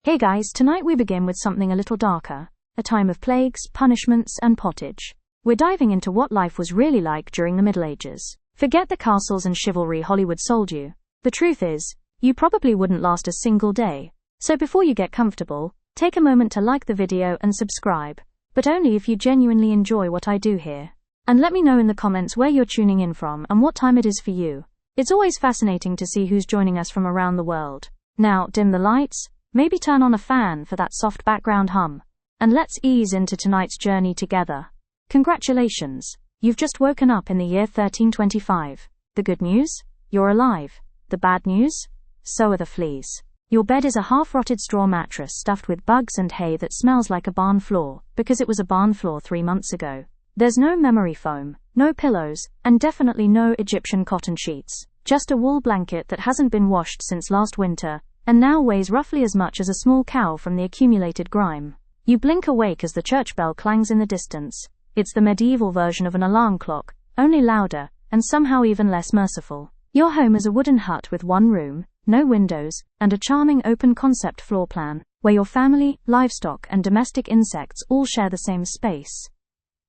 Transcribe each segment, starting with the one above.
Hey guys, tonight we begin with something a little darker, a time of plagues, punishments, and pottage. We're diving into what life was really like during the Middle Ages. Forget the castles and chivalry Hollywood sold you. The truth is, you probably wouldn't last a single day. So before you get comfortable, take a moment to like the video and subscribe, but only if you genuinely enjoy what I do here. And let me know in the comments where you're tuning in from and what time it is for you. It's always fascinating to see who's joining us from around the world. Now, dim the lights. Maybe turn on a fan for that soft background hum. And let's ease into tonight's journey together. Congratulations, you've just woken up in the year 1325. The good news? You're alive. The bad news? So are the fleas. Your bed is a half-rotted straw mattress stuffed with bugs and hay that smells like a barn floor, because it was a barn floor 3 months ago. There's no memory foam, no pillows, and definitely no Egyptian cotton sheets. Just a wool blanket that hasn't been washed since last winter, and now weighs roughly as much as a small cow from the accumulated grime. You blink awake as the church bell clangs in the distance. It's the medieval version of an alarm clock, only louder, and somehow even less merciful. Your home is a wooden hut with one room, no windows, and a charming open-concept floor plan, where your family, livestock, and domestic insects all share the same space.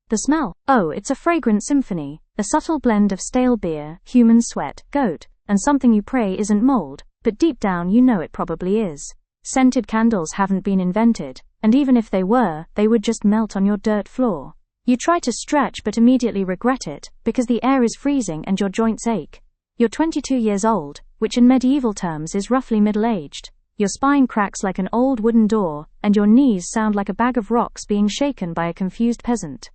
The smell? Oh, it's a fragrant symphony, a subtle blend of stale beer, human sweat, goat, and something you pray isn't mold. But deep down you know it probably is. Scented candles haven't been invented, and even if they were, they would just melt on your dirt floor. You try to stretch but immediately regret it, because the air is freezing and your joints ache. You're 22 years old, which in medieval terms is roughly middle-aged. Your spine cracks like an old wooden door, and your knees sound like a bag of rocks being shaken by a confused peasant.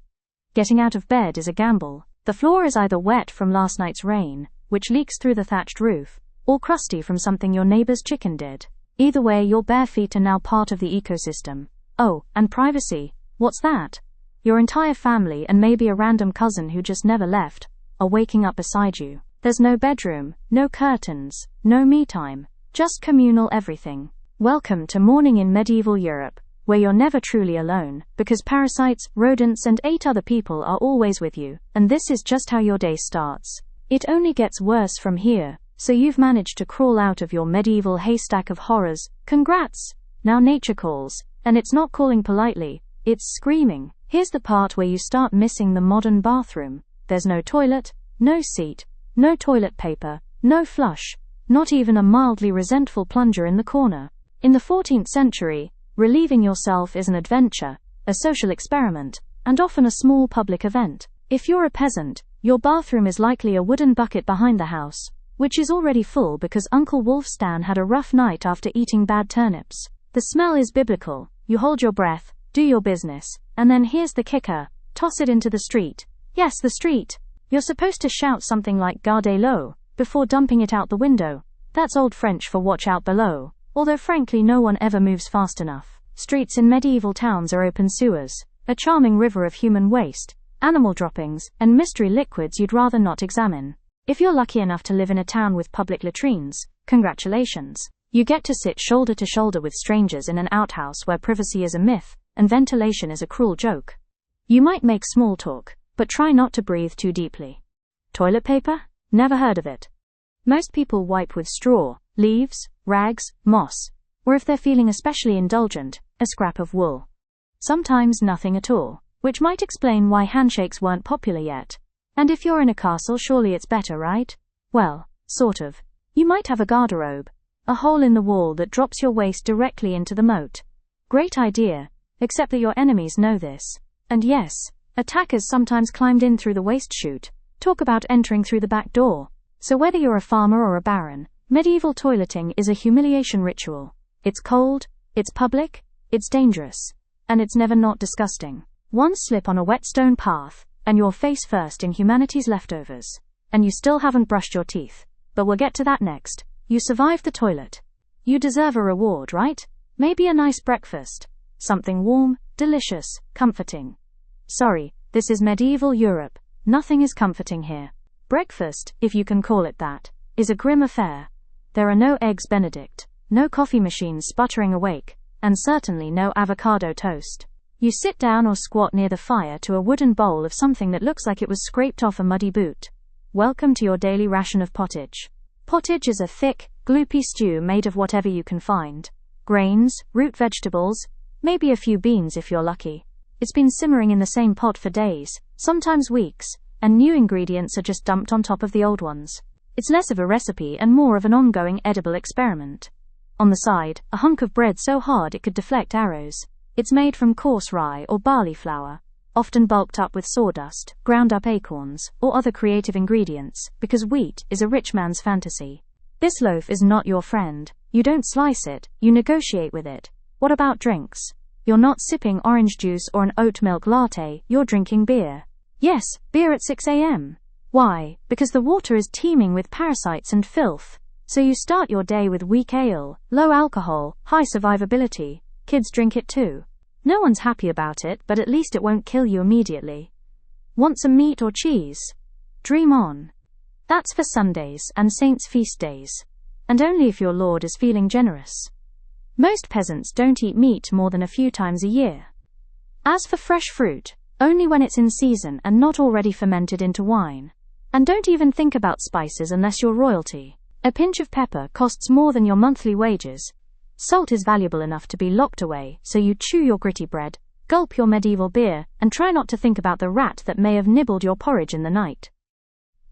Getting out of bed is a gamble. The floor is either wet from last night's rain, which leaks through the thatched roof, or crusty from something your neighbor's chicken did. Either way, your bare feet are now part of the ecosystem. Oh, and privacy. What's that? Your entire family and maybe a random cousin who just never left are waking up beside you. There's no bedroom, no curtains, no me time, just communal everything. Welcome to morning in medieval Europe, where you're never truly alone, because parasites, rodents, and 8 other people are always with you, and this is just how your day starts. It only gets worse from here. So you've managed to crawl out of your medieval haystack of horrors. Congrats! Now nature calls, and it's not calling politely, it's screaming. Here's the part where you start missing the modern bathroom. There's no toilet, no seat, no toilet paper, no flush, not even a mildly resentful plunger in the corner. In the 14th century, relieving yourself is an adventure, a social experiment, and often a small public event. If you're a peasant, your bathroom is likely a wooden bucket behind the house, which is already full because Uncle Wolfstan had a rough night after eating bad turnips. The smell is biblical. You hold your breath, do your business, and then here's the kicker: toss it into the street. Yes, the street. You're supposed to shout something like "Gardez l'eau" before dumping it out the window. That's old French for watch out below, although frankly no one ever moves fast enough. Streets in medieval towns are open sewers, a charming river of human waste, animal droppings, and mystery liquids you'd rather not examine. If you're lucky enough to live in a town with public latrines, congratulations. You get to sit shoulder to shoulder with strangers in an outhouse where privacy is a myth, and ventilation is a cruel joke. You might make small talk, but try not to breathe too deeply. Toilet paper? Never heard of it. Most people wipe with straw, leaves, rags, moss, or if they're feeling especially indulgent, a scrap of wool. Sometimes nothing at all, which might explain why handshakes weren't popular yet. And if you're in a castle, surely it's better, right? Well, sort of. You might have a garderobe, a hole in the wall that drops your waist directly into the moat. Great idea, except that your enemies know this. And yes, attackers sometimes climbed in through the waist chute. Talk about entering through the back door. So whether you're a farmer or a baron, medieval toileting is a humiliation ritual. It's cold, it's public, it's dangerous, and it's never not disgusting. One slip on a wet stone path, and you're face first in humanity's leftovers. And you still haven't brushed your teeth. But we'll get to that next. You survived the toilet. You deserve a reward, right? Maybe a nice breakfast. Something warm, delicious, comforting. Sorry, this is medieval Europe. Nothing is comforting here. Breakfast, if you can call it that, is a grim affair. There are no eggs Benedict, no coffee machines sputtering awake, and certainly no avocado toast. You sit down or squat near the fire to a wooden bowl of something that looks like it was scraped off a muddy boot. Welcome to your daily ration of pottage. Pottage is a thick, gloopy stew made of whatever you can find. grains, root vegetables, maybe a few beans if you're lucky. It's been simmering in the same pot for days, sometimes weeks, and new ingredients are just dumped on top of the old ones. It's less of a recipe and more of an ongoing edible experiment. On the side, a hunk of bread so hard it could deflect arrows. It's made from coarse rye or barley flour, often bulked up with sawdust, ground up acorns, or other creative ingredients, because wheat is a rich man's fantasy. This loaf is not your friend. You don't slice it, you negotiate with it. What about drinks? You're not sipping orange juice or an oat milk latte, you're drinking beer. Yes, beer at 6 a.m. Why? Because the water is teeming with parasites and filth. So you start your day with weak ale, low alcohol, high survivability. Kids drink it too. No one's happy about it, but at least it won't kill you immediately. Want some meat or cheese? Dream on. That's for Sundays and saints' feast days. And only if your lord is feeling generous. Most peasants don't eat meat more than a few times a year. As for fresh fruit, only when it's in season and not already fermented into wine. And don't even think about spices unless you're royalty. A pinch of pepper costs more than your monthly wages. Salt is valuable enough to be locked away, so you chew your gritty bread, gulp your medieval beer, and try not to think about the rat that may have nibbled your porridge in the night.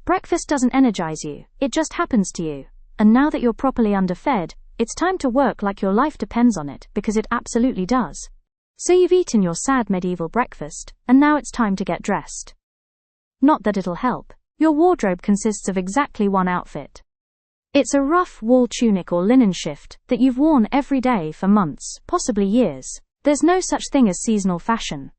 Breakfast doesn't energize you, it just happens to you. And now that you're properly underfed, it's time to work like your life depends on it, because it absolutely does. So you've eaten your sad medieval breakfast, and now it's time to get dressed. Not that it'll help. Your wardrobe consists of exactly one outfit. It's a rough wool tunic or linen shift that you've worn every day for months, possibly years. There's no such thing as seasonal fashion.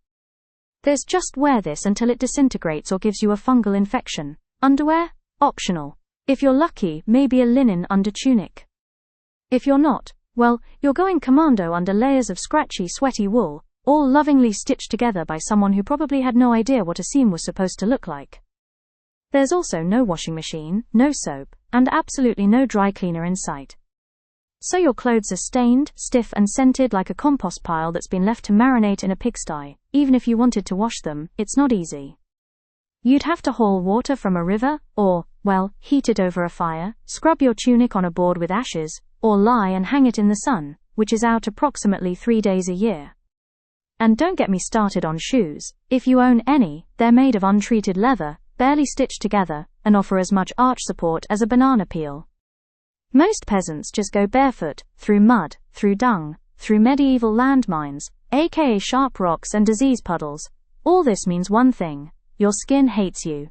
There's just wear this until it disintegrates or gives you a fungal infection. Underwear? Optional. If you're lucky, maybe a linen under tunic. If you're not, well, you're going commando under layers of scratchy, sweaty wool, all lovingly stitched together by someone who probably had no idea what a seam was supposed to look like. There's also no washing machine, no soap, and absolutely no dry cleaner in sight. So your clothes are stained, stiff and scented like a compost pile that's been left to marinate in a pigsty. Even if you wanted to wash them, it's not easy. You'd have to haul water from a river, or, well, heat it over a fire, scrub your tunic on a board with ashes, or lie and hang it in the sun, which is out approximately 3 days a year. And don't get me started on shoes. If you own any, they're made of untreated leather, barely stitched together, and offer as much arch support as a banana peel. Most peasants just go barefoot, through mud, through dung, through medieval landmines, aka sharp rocks and disease puddles. All this means one thing: your skin hates you.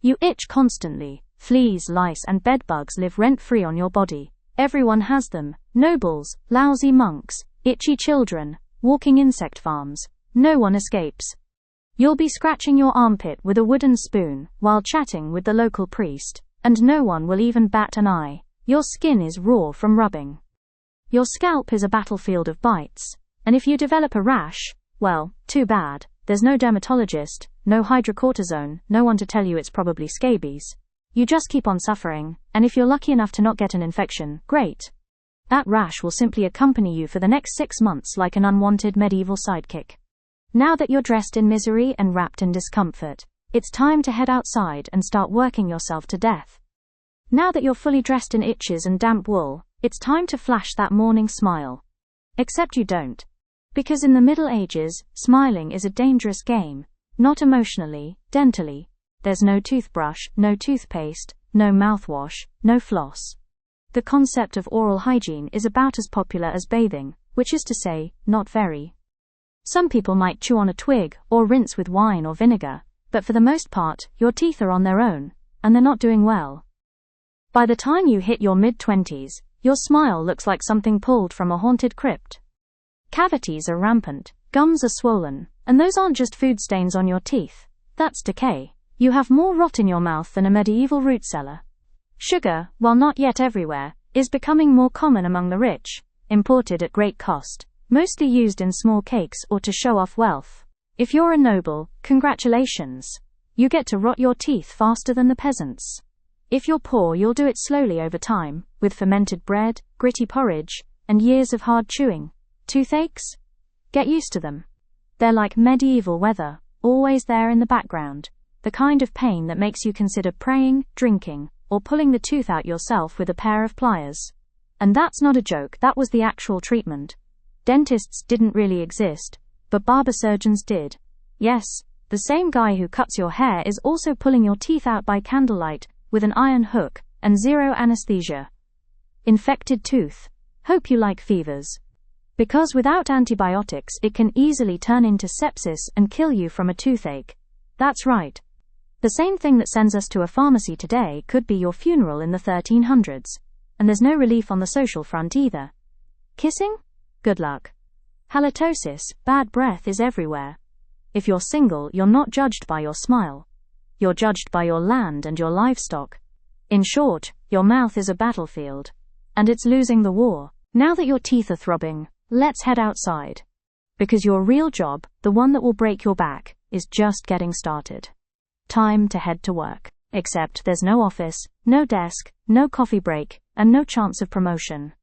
You itch constantly, fleas, lice and bedbugs live rent-free on your body. Everyone has them: nobles, lousy monks, itchy children, walking insect farms. No one escapes. You'll be scratching your armpit with a wooden spoon while chatting with the local priest, and no one will even bat an eye. Your skin is raw from rubbing. Your scalp is a battlefield of bites, and if you develop a rash, well, too bad. There's no dermatologist, no hydrocortisone, no one to tell you it's probably scabies. You just keep on suffering, and if you're lucky enough to not get an infection, great. That rash will simply accompany you for the next 6 months like an unwanted medieval sidekick. Now that you're dressed in misery and wrapped in discomfort, it's time to head outside and start working yourself to death. Now that you're fully dressed in itches and damp wool, it's time to flash that morning smile. Except you don't. Because in the Middle Ages, smiling is a dangerous game. Not emotionally, dentally. There's no toothbrush, no toothpaste, no mouthwash, no floss. The concept of oral hygiene is about as popular as bathing, which is to say, not very. Some people might chew on a twig, or rinse with wine or vinegar, but for the most part, your teeth are on their own, and they're not doing well. By the time you hit your mid-20s, your smile looks like something pulled from a haunted crypt. Cavities are rampant, gums are swollen, and those aren't just food stains on your teeth. That's decay. You have more rot in your mouth than a medieval root cellar. Sugar, while not yet everywhere, is becoming more common among the rich, imported at great cost, mostly used in small cakes or to show off wealth. If you're a noble, congratulations. You get to rot your teeth faster than the peasants. If you're poor, you'll do it slowly over time, with fermented bread, gritty porridge, and years of hard chewing. Toothaches? Get used to them. They're like medieval weather, always there in the background, the kind of pain that makes you consider praying, drinking, or pulling the tooth out yourself with a pair of pliers. And that's not a joke, that was the actual treatment. Dentists didn't really exist, but barber surgeons did. Yes, the same guy who cuts your hair is also pulling your teeth out by candlelight with an iron hook and zero anesthesia. Infected tooth. Hope you like fevers. Because without antibiotics it can easily turn into sepsis and kill you from a toothache. That's right. The same thing that sends us to a pharmacy today could be your funeral in the 1300s. And there's no relief on the social front either. Kissing? Good luck. Halitosis, bad breath is everywhere. If you're single, you're not judged by your smile. You're judged by your land and your livestock. In short, your mouth is a battlefield. And it's losing the war. Now that your teeth are throbbing, let's head outside. Because your real job, the one that will break your back, is just getting started. Time to head to work. Except there's no office, no desk, no coffee break, and no chance of promotion.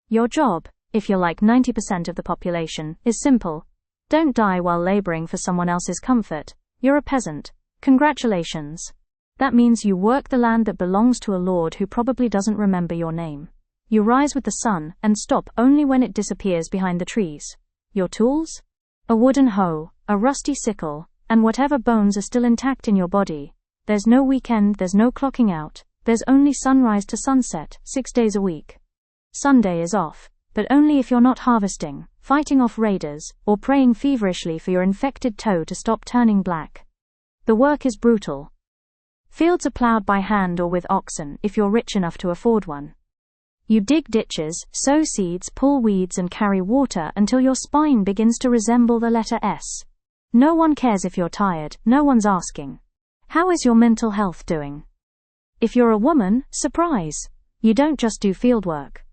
Your job, if you're like 90% of the population, is simple. Don't die while laboring for someone else's comfort. You're a peasant. Congratulations. That means you work the land that belongs to a lord who probably doesn't remember your name. You rise with the sun and stop only when it disappears behind the trees. Your tools? A wooden hoe, a rusty sickle, and whatever bones are still intact in your body. There's no weekend, there's no clocking out. There's only sunrise to sunset, 6 days a week. Sunday is off, but only if you're not harvesting, fighting off raiders, or praying feverishly for your infected toe to stop turning black. The work is brutal. Fields are plowed by hand or with oxen if you're rich enough to afford one. You dig ditches, sow seeds, pull weeds and carry water until your spine begins to resemble the letter S. No one cares if you're tired, no one's asking. How is your mental health doing? If you're a woman, surprise! You don't just do field work.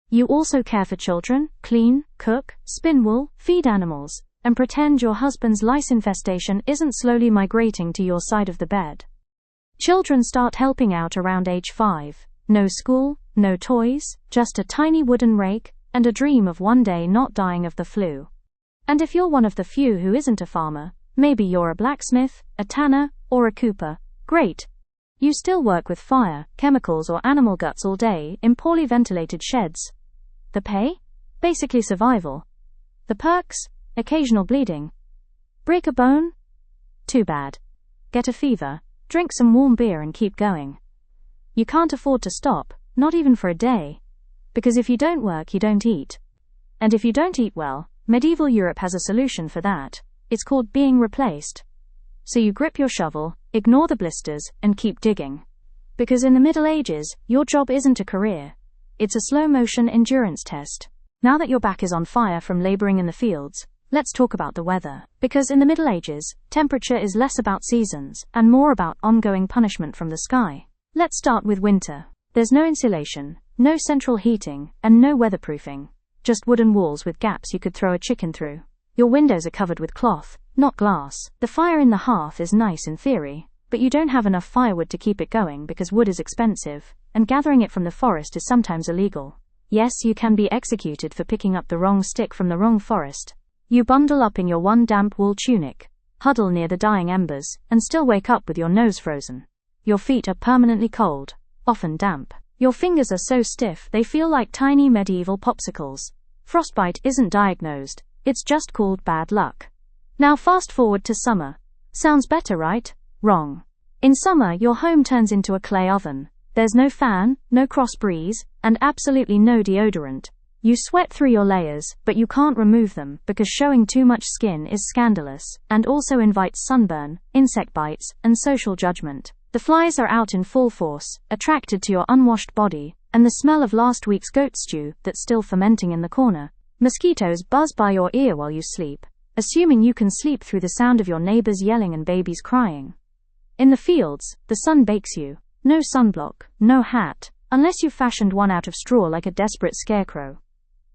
You also care for children, clean, cook, spin wool, feed animals, and pretend your husband's lice infestation isn't slowly migrating to your side of the bed. Children start helping out around age 5. No school, no toys, just a tiny wooden rake, and a dream of one day not dying of the flu. And if you're one of the few who isn't a farmer, maybe you're a blacksmith, a tanner, or a cooper, great. You still work with fire, chemicals or animal guts all day in poorly ventilated sheds. The pay? Basically survival. The perks? Occasional bleeding. Break a bone? Too bad. Get a fever, drink some warm beer and keep going. You can't afford to stop, not even for a day. Because if you don't work, you don't eat. And if you don't eat well, medieval Europe has a solution for that. It's called being replaced. So you grip your shovel, ignore the blisters, and keep digging. Because in the Middle Ages, your job isn't a career. It's a slow-motion endurance test. Now that your back is on fire from laboring in the fields, let's talk about the weather. Because in the Middle Ages, temperature is less about seasons and more about ongoing punishment from the sky. Let's start with winter. There's no insulation, no central heating, and no weatherproofing. Just wooden walls with gaps you could throw a chicken through. Your windows are covered with cloth, not glass. The fire in the hearth is nice in theory, but you don't have enough firewood to keep it going because wood is expensive, and gathering it from the forest is sometimes illegal. Yes, you can be executed for picking up the wrong stick from the wrong forest. You bundle up in your one damp wool tunic, huddle near the dying embers, and still wake up with your nose frozen. Your feet are permanently cold, often damp. Your fingers are so stiff they feel like tiny medieval popsicles. Frostbite isn't diagnosed, it's just called bad luck. Now fast forward to summer. Sounds better, right? Wrong. In summer, your home turns into a clay oven. There's no fan, no cross breeze, and absolutely no deodorant. You sweat through your layers, but you can't remove them because showing too much skin is scandalous, and also invites sunburn, insect bites, and social judgment. The flies are out in full force, attracted to your unwashed body, and the smell of last week's goat stew that's still fermenting in the corner. Mosquitoes buzz by your ear while you sleep, assuming you can sleep through the sound of your neighbors yelling and babies crying. In the fields, the sun bakes you. No sunblock, no hat, unless you fashioned one out of straw like a desperate scarecrow.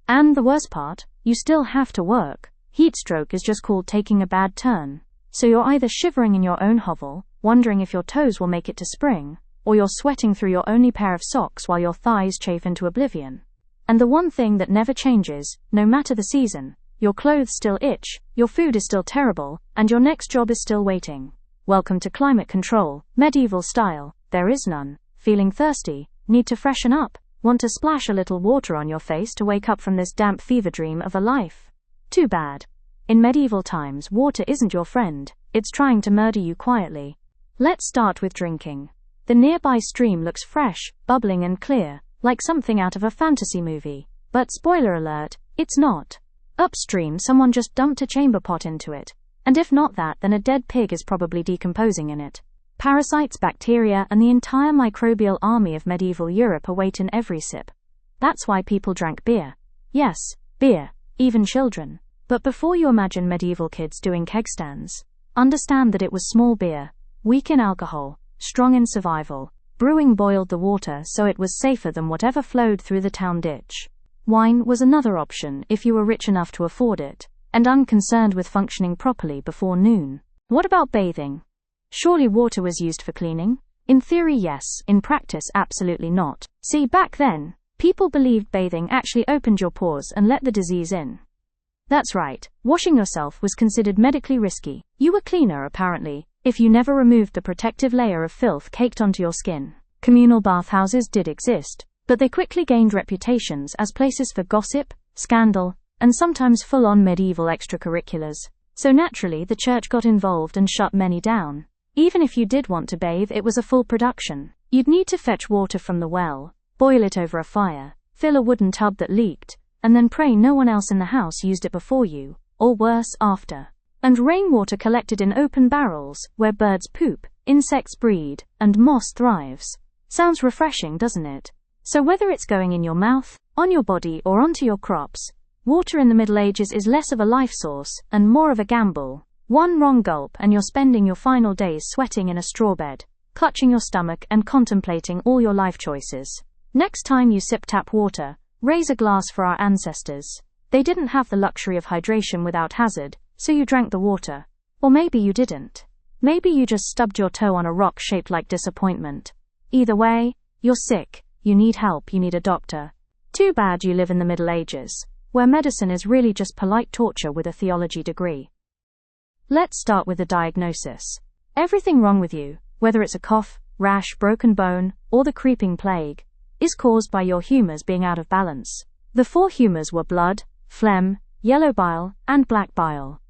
And the worst part, you still have to work. Heat stroke is just called taking a bad turn. So you're either shivering in your own hovel, wondering if your toes will make it to spring, or you're sweating through your only pair of socks while your thighs chafe into oblivion. And the one thing that never changes, no matter the season, your clothes still itch, your food is still terrible, and your next job is still waiting. Welcome to climate control, medieval style. There is none. Feeling thirsty? Need to freshen up? Want to splash a little water on your face to wake up from this damp fever dream of a life? Too bad. In medieval times, water isn't your friend, it's trying to murder you quietly. Let's start with drinking. The nearby stream looks fresh, bubbling and clear, like something out of a fantasy movie. But spoiler alert, it's not. Upstream, someone just dumped a chamber pot into it. And if not that, then a dead pig is probably decomposing in it. Parasites, bacteria, and the entire microbial army of medieval Europe await in every sip. That's why people drank beer. Yes, beer, even children. But before you imagine medieval kids doing keg stands, understand that it was small beer, weak in alcohol, strong in survival. Brewing boiled the water so it was safer than whatever flowed through the town ditch. Wine was another option if you were rich enough to afford it, and unconcerned with functioning properly before noon. What about bathing? Surely water was used for cleaning? In theory, yes. In practice, absolutely not. See, back then, people believed bathing actually opened your pores and let the disease in. That's right, washing yourself was considered medically risky. You were cleaner, apparently, if you never removed the protective layer of filth caked onto your skin. Communal bathhouses did exist, but they quickly gained reputations as places for gossip, scandal, and sometimes full-on medieval extracurriculars. So naturally, the church got involved and shut many down. Even if you did want to bathe, it was a full production. You'd need to fetch water from the well, boil it over a fire, fill a wooden tub that leaked, and then pray no one else in the house used it before you, or worse, after. And rainwater collected in open barrels, where birds poop, insects breed, and moss thrives. Sounds refreshing, doesn't it? So whether it's going in your mouth, on your body, or onto your crops, water in the Middle Ages is less of a life source, and more of a gamble. One wrong gulp and you're spending your final days sweating in a straw bed, clutching your stomach and contemplating all your life choices. Next time you sip tap water, raise a glass for our ancestors. They didn't have the luxury of hydration without hazard, so you drank the water. Or maybe you didn't. Maybe you just stubbed your toe on a rock shaped like disappointment. Either way, you're sick, you need help, you need a doctor. Too bad you live in the Middle Ages, where medicine is really just polite torture with a theology degree. Let's start with the diagnosis. Everything wrong with you, whether it's a cough, rash, broken bone, or the creeping plague, is caused by your humors being out of balance. The four humors were blood, phlegm, yellow bile, and black bile.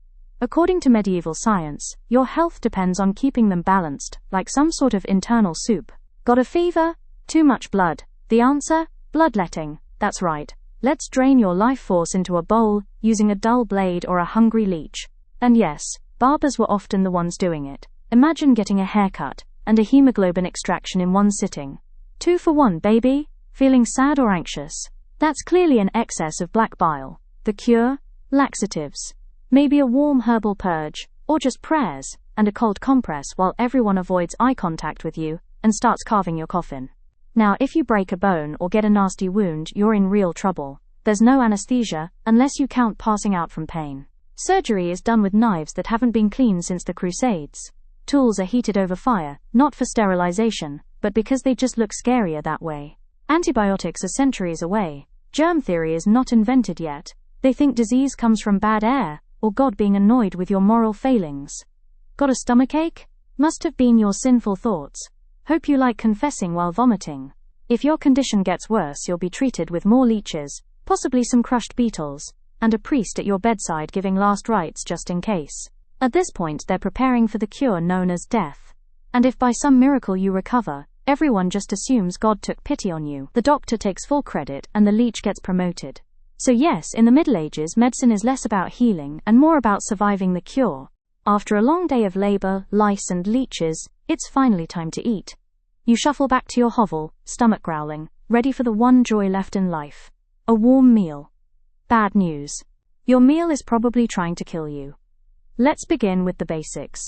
According to medieval science, your health depends on keeping them balanced, like some sort of internal soup. Got a fever? Too much blood. The answer? Bloodletting. That's right. Let's drain your life force into a bowl, using a dull blade or a hungry leech. And yes, barbers were often the ones doing it. Imagine getting a haircut and a hemoglobin extraction in one sitting. 2 for 1, baby. Feeling sad or anxious? That's clearly an excess of black bile. The cure? Laxatives. Maybe a warm herbal purge, or just prayers, and a cold compress while everyone avoids eye contact with you and starts carving your coffin. Now, if you break a bone or get a nasty wound, you're in real trouble. There's no anesthesia, unless you count passing out from pain. Surgery is done with knives that haven't been cleaned since the Crusades. Tools are heated over fire, not for sterilization, but because they just look scarier that way. Antibiotics are centuries away. Germ theory is not invented yet. They think disease comes from bad air, or God being annoyed with your moral failings. Got a stomachache? Must have been your sinful thoughts. Hope you like confessing while vomiting. If your condition gets worse, you'll be treated with more leeches, possibly some crushed beetles, and a priest at your bedside giving last rites just in case. At this point, they're preparing for the cure known as death. And if by some miracle you recover, everyone just assumes God took pity on you. The doctor takes full credit and the leech gets promoted. So yes, in the Middle Ages, medicine is less about healing and more about surviving the cure. After a long day of labor, lice and leeches, it's finally time to eat. You shuffle back to your hovel, stomach growling, ready for the one joy left in life. A warm meal. Bad news. Your meal is probably trying to kill you. Let's begin with the basics.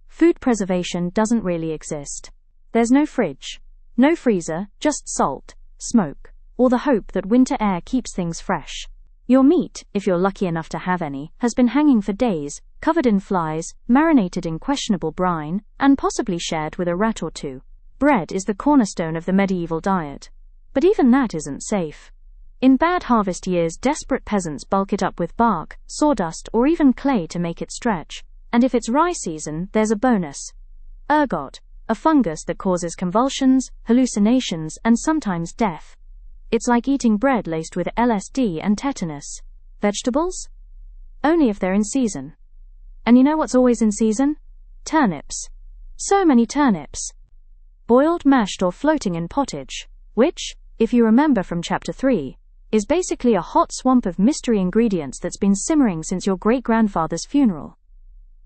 Food preservation doesn't really exist. There's no fridge, no freezer, just salt, smoke, or the hope that winter air keeps things fresh. Your meat, if you're lucky enough to have any, has been hanging for days, covered in flies, marinated in questionable brine, and possibly shared with a rat or two. Bread is the cornerstone of the medieval diet. But even that isn't safe. In bad harvest years, desperate peasants bulk it up with bark, sawdust, or even clay to make it stretch. And if it's rye season, there's a bonus. Ergot, a fungus that causes convulsions, hallucinations, and sometimes death. It's like eating bread laced with LSD and tetanus. Vegetables? Only if they're in season. And you know what's always in season? Turnips. So many turnips. Boiled, mashed, or floating in pottage, which, if you remember from chapter 3, is basically a hot swamp of mystery ingredients that's been simmering since your great-grandfather's funeral.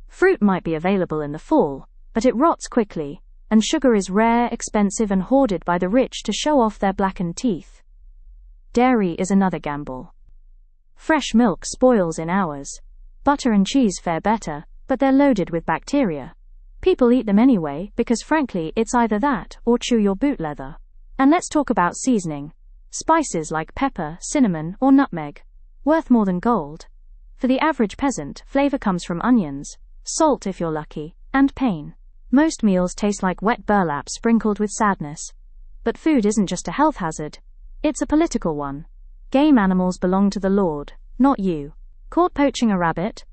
Fruit might be available in the fall, but it rots quickly, and sugar is rare, expensive, and hoarded by the rich to show off their blackened teeth. Dairy is another gamble. Fresh milk spoils in hours. Butter and cheese fare better, but they're loaded with bacteria. People eat them anyway because frankly it's either that or chew your boot leather. And let's talk about seasoning. Spices like pepper, cinnamon, or nutmeg. Worth more than gold. For the average peasant, flavor comes from onions, salt if you're lucky, and pain. Most meals taste like wet burlap sprinkled with sadness. But food isn't just a health hazard. It's a political one. Game animals belong to the Lord, not you. Caught poaching a rabbit?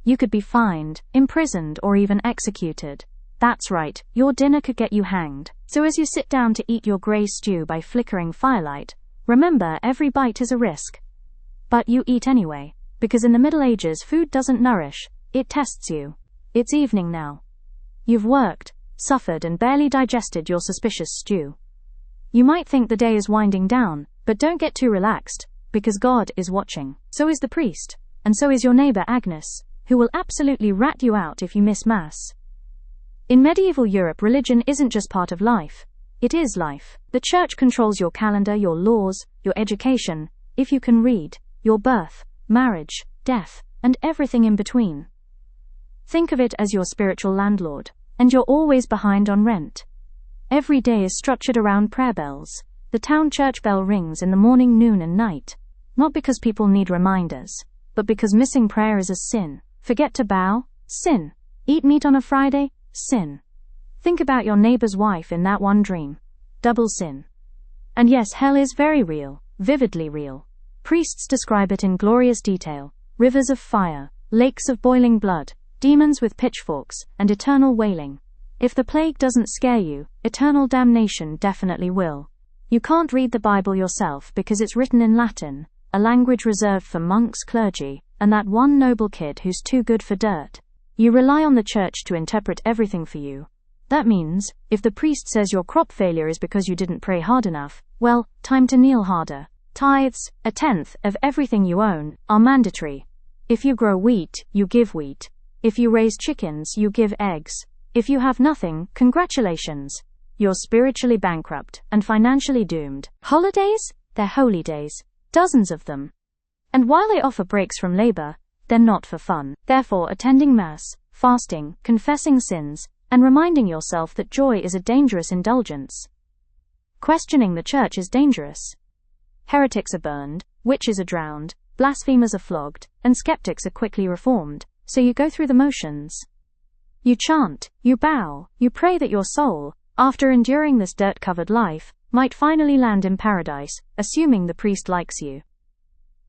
You could be fined, imprisoned, or even executed. That's right, your dinner could get you hanged. So as you sit down to eat your grey stew by flickering firelight, remember every bite is a risk. But you eat anyway, because in the Middle Ages food doesn't nourish, it tests you. It's evening now. You've worked, suffered, and barely digested your suspicious stew. You might think the day is winding down, but don't get too relaxed, because God is watching. So is the priest, and so is your neighbor Agnes, who will absolutely rat you out if you miss Mass. In medieval Europe, religion isn't just part of life. It is life. The church controls your calendar, your laws, your education, if you can read, your birth, marriage, death, and everything in between. Think of it as your spiritual landlord, and you're always behind on rent. Every day is structured around prayer bells. The town church bell rings in the morning, noon, and night. Not because people need reminders, but because missing prayer is a sin. Forget to bow? Sin. Eat meat on a Friday? Sin. Think about your neighbor's wife in that one dream. Double sin. And yes, hell is very real, vividly real. Priests describe it in glorious detail. Rivers of fire, lakes of boiling blood, demons with pitchforks, and eternal wailing. If the plague doesn't scare you, eternal damnation definitely will. You can't read the Bible yourself because it's written in Latin, a language reserved for monks, clergy, and that one noble kid who's too good for dirt. You rely on the church to interpret everything for you. That means, if the priest says your crop failure is because you didn't pray hard enough, well, time to kneel harder. Tithes, a tenth of everything you own, are mandatory. If you grow wheat, you give wheat. If you raise chickens, you give eggs. If you have nothing, congratulations. You're spiritually bankrupt and financially doomed. Holidays? They're holy days. Dozens of them. And while they offer breaks from labor, they're not for fun. Therefore, attending Mass, fasting, confessing sins, and reminding yourself that joy is a dangerous indulgence. Questioning the church is dangerous. Heretics are burned, witches are drowned, blasphemers are flogged, and skeptics are quickly reformed, so you go through the motions. You chant, you bow, you pray that your soul, after enduring this dirt-covered life, might finally land in paradise, assuming the priest likes you.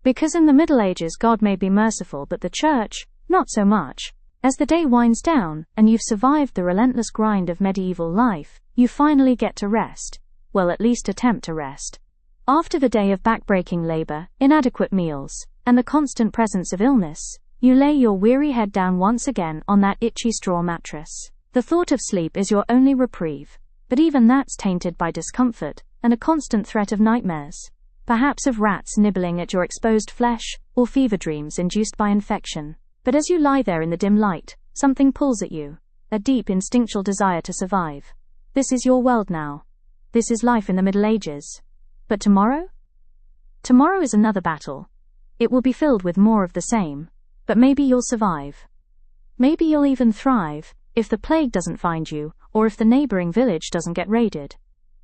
Because in the Middle Ages God may be merciful but the church, not so much. As the day winds down, and you've survived the relentless grind of medieval life, you finally get to rest. Well, at least attempt to rest. After the day of backbreaking labor, inadequate meals, and the constant presence of illness, you lay your weary head down once again on that itchy straw mattress. The thought of sleep is your only reprieve, but even that's tainted by discomfort, and a constant threat of nightmares. Perhaps of rats nibbling at your exposed flesh, or fever dreams induced by infection. But as you lie there in the dim light, something pulls at you, a deep instinctual desire to survive. This is your world now. This is life in the Middle Ages. But tomorrow? Tomorrow is another battle. It will be filled with more of the same, but maybe you'll survive. Maybe you'll even thrive, if the plague doesn't find you, or if the neighboring village doesn't get raided.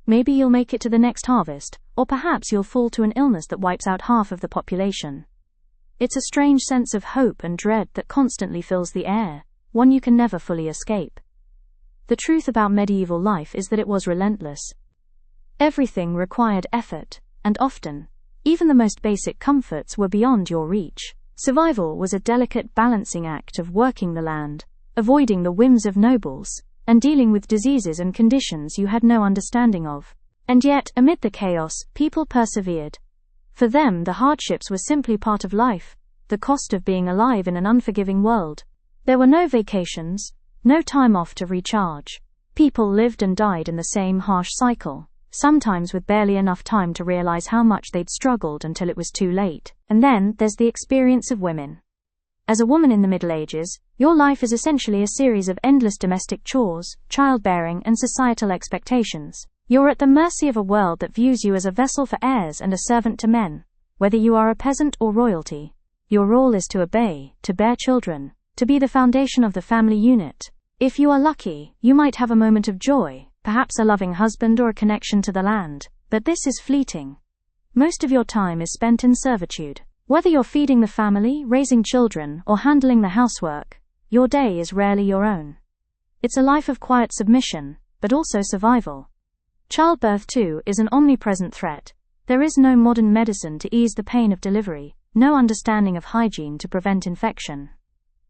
Maybe you'll make it to the next harvest, or perhaps you'll fall to an illness that wipes out half of the population. It's a strange sense of hope and dread that constantly fills the air, one you can never fully escape. The truth about medieval life is that it was relentless. Everything required effort, and often, even the most basic comforts were beyond your reach. Survival was a delicate balancing act of working the land, avoiding the whims of nobles, and dealing with diseases and conditions you had no understanding of. And yet, amid the chaos, people persevered. For them, the hardships were simply part of life, the cost of being alive in an unforgiving world. There were no vacations, no time off to recharge. People lived and died in the same harsh cycle, sometimes with barely enough time to realize how much they'd struggled until it was too late. And then, there's the experience of women. As a woman in the Middle Ages, your life is essentially a series of endless domestic chores, childbearing, and societal expectations. You're at the mercy of a world that views you as a vessel for heirs and a servant to men. Whether you are a peasant or royalty, your role is to obey, to bear children, to be the foundation of the family unit. If you are lucky, you might have a moment of joy, perhaps a loving husband or a connection to the land, but this is fleeting. Most of your time is spent in servitude. Whether you're feeding the family, raising children, or handling the housework, your day is rarely your own. It's a life of quiet submission, but also survival. Childbirth, too, is an omnipresent threat. There is no modern medicine to ease the pain of delivery, no understanding of hygiene to prevent infection.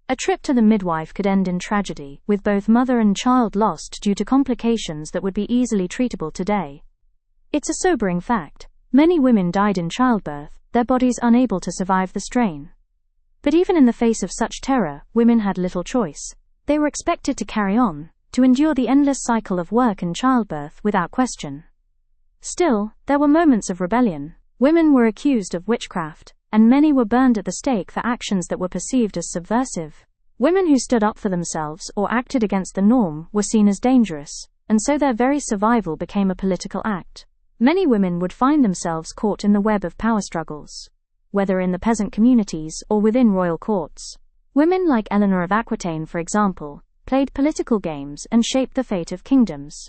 A trip to the midwife could end in tragedy, with both mother and child lost due to complications that would be easily treatable today. It's a sobering fact. Many women died in childbirth, their bodies unable to survive the strain. But even in the face of such terror, women had little choice. They were expected to carry on, to endure the endless cycle of work and childbirth without question. Still, there were moments of rebellion. Women were accused of witchcraft, and many were burned at the stake for actions that were perceived as subversive. Women who stood up for themselves or acted against the norm were seen as dangerous, and so their very survival became a political act. Many women would find themselves caught in the web of power struggles, whether in the peasant communities or within royal courts. Women like Eleanor of Aquitaine, for example, played political games and shaped the fate of kingdoms.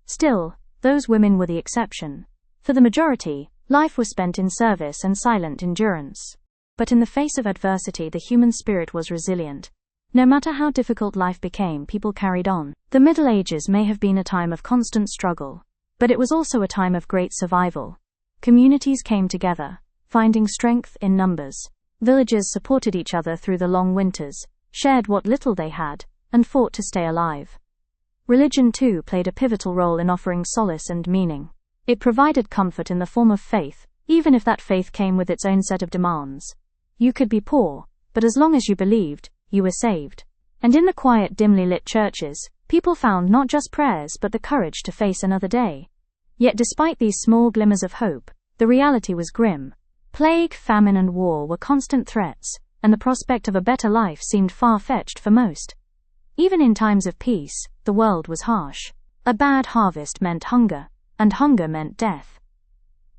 Still, those women were the exception. For the majority, life was spent in service and silent endurance. But in the face of adversity, the human spirit was resilient. No matter how difficult life became, people carried on. The Middle Ages may have been a time of constant struggle, but it was also a time of great survival. Communities came together, finding strength in numbers. Villages supported each other through the long winters, shared what little they had, and fought to stay alive. Religion, too, played a pivotal role in offering solace and meaning. It provided comfort in the form of faith, even if that faith came with its own set of demands. You could be poor, but as long as you believed, you were saved. And in the quiet, dimly lit churches, people found not just prayers but the courage to face another day. Yet despite these small glimmers of hope, the reality was grim. Plague, famine, and war were constant threats, and the prospect of a better life seemed far-fetched for most. Even in times of peace, the world was harsh. A bad harvest meant hunger, and hunger meant death.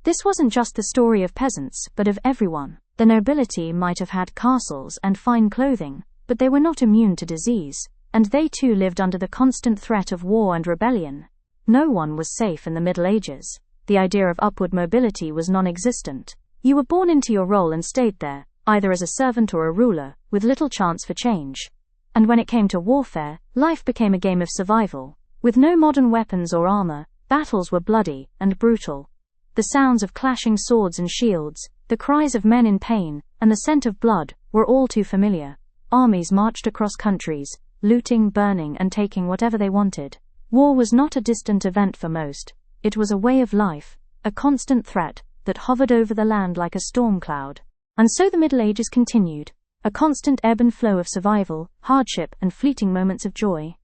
This wasn't just the story of peasants, but of everyone. The nobility might have had castles and fine clothing, but they were not immune to disease, and they too lived under the constant threat of war and rebellion. No one was safe in the Middle Ages. The idea of upward mobility was non-existent. You were born into your role and stayed there, either as a servant or a ruler, with little chance for change. And when it came to warfare, life became a game of survival. With no modern weapons or armor, battles were bloody and brutal. The sounds of clashing swords and shields, the cries of men in pain, and the scent of blood were all too familiar. Armies marched across countries, looting, burning, and taking whatever they wanted. War was not a distant event for most. It was a way of life, a constant threat that hovered over the land like a storm cloud. And so the Middle Ages continued, a constant ebb and flow of survival, hardship, and fleeting moments of joy.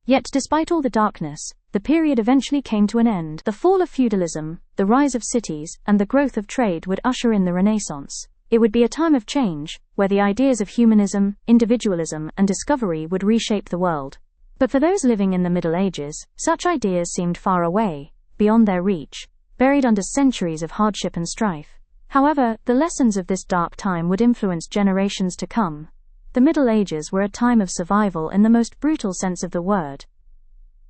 Yet despite all the darkness, the period eventually came to an end. The fall of feudalism, the rise of cities, and the growth of trade would usher in the Renaissance. It would be a time of change, where the ideas of humanism, individualism, and discovery would reshape the world. But for those living in the Middle Ages, such ideas seemed far away, beyond their reach, buried under centuries of hardship and strife. However, the lessons of this dark time would influence generations to come. The Middle Ages were a time of survival in the most brutal sense of the word.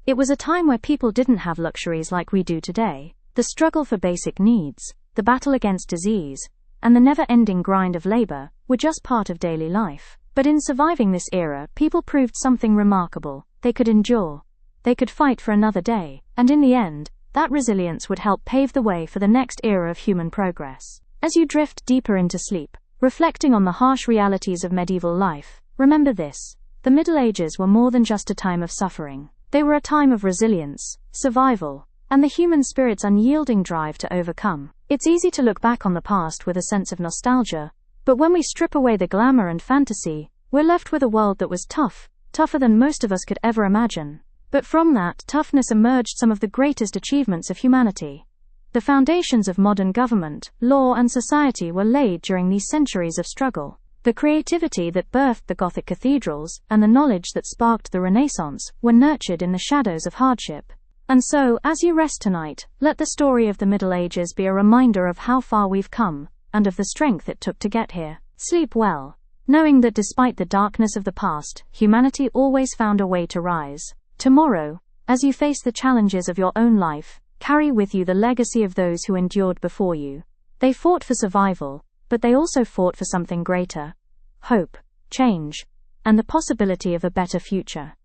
It was a time where people didn't have luxuries like we do today. The struggle for basic needs, the battle against disease, and the never-ending grind of labor were just part of daily life. But in surviving this era, people proved something remarkable. They could endure. They could fight for another day. And in the end, that resilience would help pave the way for the next era of human progress. As you drift deeper into sleep, reflecting on the harsh realities of medieval life, remember this: the Middle Ages were more than just a time of suffering. They were a time of resilience, survival, and the human spirit's unyielding drive to overcome. It's easy to look back on the past with a sense of nostalgia, but when we strip away the glamour and fantasy, we're left with a world that was tough, tougher than most of us could ever imagine. But from that toughness emerged some of the greatest achievements of humanity. The foundations of modern government, law, and society were laid during these centuries of struggle. The creativity that birthed the Gothic cathedrals, and the knowledge that sparked the Renaissance, were nurtured in the shadows of hardship. And so, as you rest tonight, let the story of the Middle Ages be a reminder of how far we've come, and of the strength it took to get here. Sleep well, knowing that despite the darkness of the past, humanity always found a way to rise. Tomorrow, as you face the challenges of your own life, carry with you the legacy of those who endured before you. They fought for survival, but they also fought for something greater: hope, change, and the possibility of a better future.